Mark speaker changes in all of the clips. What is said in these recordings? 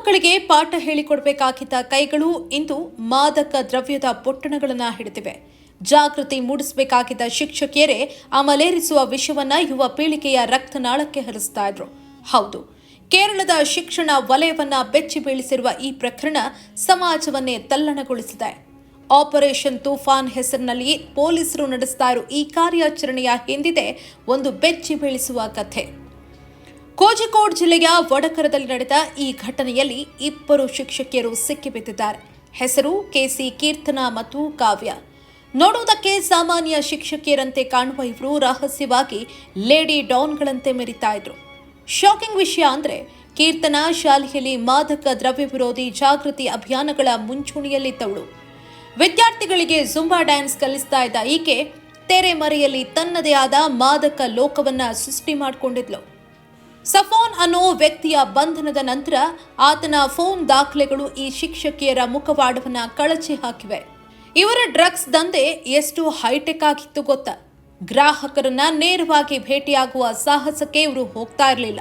Speaker 1: ಮಕ್ಕಳಿಗೆ ಪಾಠ ಹೇಳಿಕೊಡಬೇಕಾಗಿದ್ದ ಕೈಗಳು ಇಂದು ಮಾದಕ ದ್ರವ್ಯದ ಪೊಟ್ಟಣಗಳನ್ನು ಹಿಡಿದಿವೆ. ಜಾಗೃತಿ ಮೂಡಿಸಬೇಕಾಗಿದ್ದ ಶಿಕ್ಷಕಿಯರೇ ಅಮಲೇರಿಸುವ ವಿಷವನ್ನ ಯುವ ಪೀಳಿಗೆಯ ರಕ್ತನಾಳಕ್ಕೆ ಹರಿಸ್ತಾ ಇದ್ರು. ಹೌದು, ಕೇರಳದ ಶಿಕ್ಷಣ ವಲಯವನ್ನ ಬೆಚ್ಚಿ ಬೀಳಿಸಿರುವ ಈ ಪ್ರಕರಣ ಸಮಾಜವನ್ನೇ ತಲ್ಲಣಗೊಳಿಸಿದೆ. ಆಪರೇಷನ್ ತೂಫಾನ್ ಹೆಸರಿನಲ್ಲಿ ಪೊಲೀಸರು ನಡೆಸ್ತಾ ಇರೋ ಈ ಕಾರ್ಯಾಚರಣೆಯ ಹಿಂದಿದೆ ಒಂದು ಬೆಚ್ಚಿ ಬೀಳಿಸುವ ಕಥೆ. ಕೋಜಿಕೋಡ್ ಜಿಲ್ಲೆಯ ವಡಕರದಲ್ಲಿ ನಡೆದ ಈ ಘಟನೆಯಲ್ಲಿ ಇಬ್ಬರು ಶಿಕ್ಷಕಿಯರು ಸಿಕ್ಕಿಬಿದ್ದಿದ್ದಾರೆ. ಹೆಸರು ಕೆಸಿ ಕೀರ್ತನಾ ಮತ್ತು ಕಾವ್ಯ. ನೋಡುವುದಕ್ಕೆ ಸಾಮಾನ್ಯ ಶಿಕ್ಷಕಿಯರಂತೆ ಕಾಣುವ ಇವರು ರಹಸ್ಯವಾಗಿ ಲೇಡಿ ಡಾನ್ಗಳಂತೆ ಮೆರಿತಾ ಇದ್ರು. ಶಾಕಿಂಗ್ ವಿಷಯ ಅಂದ್ರೆ ಕೀರ್ತನಾ ಶಾಲೆಯಲ್ಲಿ ಮಾದಕ ದ್ರವ್ಯ ವಿರೋಧಿ ಜಾಗೃತಿ ಅಭಿಯಾನಗಳ ಮುಂಚೂಣಿಯಲ್ಲಿದ್ದವಳು. ವಿದ್ಯಾರ್ಥಿಗಳಿಗೆ ಜುಂಬಾ ಡ್ಯಾನ್ಸ್ ಕಲಿಸ್ತಾ ಇದ್ದ ಈಕೆ ತೆರೆಮರೆಯಲ್ಲಿ ತನ್ನದೇ ಆದ ಮಾದಕ ಲೋಕವನ್ನ ಸೃಷ್ಟಿ ಮಾಡಿಕೊಂಡಿದ್ಲು. ಸಫಾನ್ ಅನ್ನೋ ವ್ಯಕ್ತಿಯ ಬಂಧನದ ನಂತರ ಆತನ ಫೋನ್ ದಾಖಲೆಗಳು ಈ ಶಿಕ್ಷಕಿಯರ ಮುಖವಾಡವನ್ನ ಕಳಚಿ ಹಾಕಿವೆ. ಇವರ ಡ್ರಗ್ಸ್ ದಂಧೆ ಎಷ್ಟು ಹೈಟೆಕ್ ಆಗಿತ್ತು ಗೊತ್ತಾ? ಗ್ರಾಹಕರನ್ನ ನೇರವಾಗಿ ಭೇಟಿಯಾಗುವ ಸಾಹಸಕ್ಕೆ ಇವರು ಹೋಗ್ತಾ ಇರಲಿಲ್ಲ.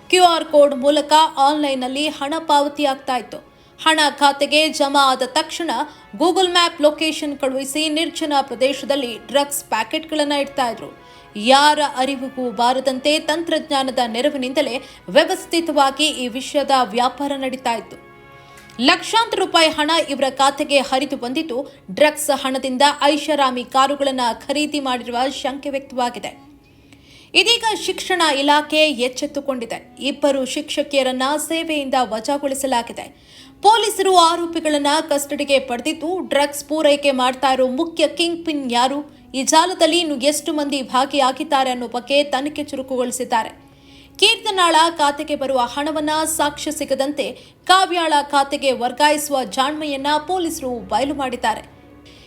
Speaker 1: QR ಕೋಡ್ ಮೂಲಕ ಆನ್ಲೈನ್ನಲ್ಲಿ ಹಣ ಪಾವತಿಯಾಗ್ತಾ ಇತ್ತು. ಹಣ ಖಾತೆಗೆ ಜಮಾ ಆದ ತಕ್ಷಣ ಗೂಗಲ್ ಮ್ಯಾಪ್ ಲೊಕೇಶನ್ ಕಳುಹಿಸಿ ನಿರ್ಜನ ಪ್ರದೇಶದಲ್ಲಿ ಡ್ರಗ್ಸ್ ಪ್ಯಾಕೆಟ್ಗಳನ್ನು ಇಡ್ತಾ ಇದ್ರು. ಯಾರ ಅರಿವಿಗೂ ಬಾರದಂತೆ ತಂತ್ರಜ್ಞಾನದ ನೆರವಿನಿಂದಲೇ ವ್ಯವಸ್ಥಿತವಾಗಿ ಈ ವಿಷಯದ ವ್ಯಾಪಾರ ನಡೀತಾ ಇತ್ತು. ಲಕ್ಷಾಂತರ ರೂಪಾಯಿ ಹಣ ಇವರ ಖಾತೆಗೆ ಹರಿದು ಬಂದಿದ್ದು, ಡ್ರಗ್ಸ್ ಹಣದಿಂದ ಐಷಾರಾಮಿ ಕಾರುಗಳನ್ನು ಖರೀದಿ ಮಾಡಿರುವ ಶಂಕೆ ವ್ಯಕ್ತವಾಗಿದೆ. ಇದೀಗ ಶಿಕ್ಷಣ ಇಲಾಖೆ ಎಚ್ಚೆತ್ತುಕೊಂಡಿದೆ. ಇಬ್ಬರು ಶಿಕ್ಷಕಿಯರನ್ನ ಸೇವೆಯಿಂದ ವಜಾಗೊಳಿಸಲಾಗಿದೆ. ಪೊಲೀಸರು ಆರೋಪಿಗಳನ್ನ ಕಸ್ಟಡಿಗೆ ಪಡೆದಿದ್ದು, ಡ್ರಗ್ಸ್ ಪೂರೈಕೆ ಮಾಡ್ತಾ ಇರೋ ಮುಖ್ಯ ಕಿಂಗ್ ಪಿನ್ ಯಾರು, ಈ ಜಾಲದಲ್ಲಿ ಇನ್ನು ಎಷ್ಟು ಮಂದಿ ಭಾಗಿಯಾಗಿದ್ದಾರೆ ಅನ್ನೋ ಬಗ್ಗೆ ತನಿಖೆ ಚುರುಕುಗೊಳಿಸಿದ್ದಾರೆ. ಕೀರ್ತನಾಳ ಖಾತೆಗೆ ಬರುವ ಹಣವನ್ನ ಸಾಕ್ಷ್ಯ ಸಿಗದಂತೆ ಕಾವ್ಯಾಳ ಖಾತೆಗೆ ವರ್ಗಾಯಿಸುವ ಜಾಣ್ಮೆಯನ್ನ ಪೊಲೀಸರು ಬಯಲು ಮಾಡಿದ್ದಾರೆ.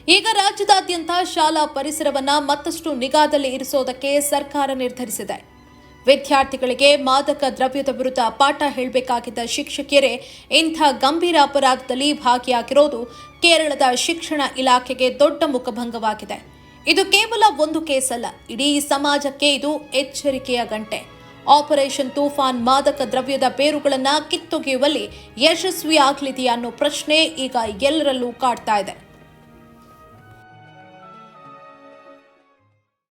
Speaker 1: ಈಗ ರಾಜ್ಯದಾದ್ಯಂತ ಶಾಲಾ ಪರಿಸರವನ್ನ ಮತ್ತಷ್ಟು ನಿಗಾದಲ್ಲಿ ಇರಿಸೋದಕ್ಕೆ ಸರ್ಕಾರ ನಿರ್ಧರಿಸಿದೆ. ವಿದ್ಯಾರ್ಥಿಗಳಿಗೆ ಮಾದಕ ದ್ರವ್ಯದ ವಿರುದ್ಧ ಪಾಠ ಹೇಳಬೇಕಾಗಿದ್ದ ಶಿಕ್ಷಕಿಯರೇ ಇಂಥ ಗಂಭೀರ ಅಪರಾಧದಲ್ಲಿ ಭಾಗಿಯಾಗಿರೋದು ಕೇರಳದ ಶಿಕ್ಷಣ ಇಲಾಖೆಗೆ ದೊಡ್ಡ ಮುಖಭಂಗವಾಗಿದೆ. ಇದು ಕೇವಲ ಒಂದು ಕೇಸ್ ಅಲ್ಲ, ಇಡೀ ಸಮಾಜಕ್ಕೆ ಇದು ಎಚ್ಚರಿಕೆಯ ಗಂಟೆ. ಆಪರೇಷನ್ ತೂಫಾನ್ ಮಾದಕ ದ್ರವ್ಯದ ಬೇರುಗಳನ್ನ ಕಿತ್ತೊಗೆಯುವಲ್ಲಿ ಯಶಸ್ವಿಯಾಗಲಿದೆಯಾ ಅನ್ನೋ ಪ್ರಶ್ನೆ ಈಗ ಎಲ್ಲರಲ್ಲೂ ಕಾಡ್ತಾ ಇದೆ.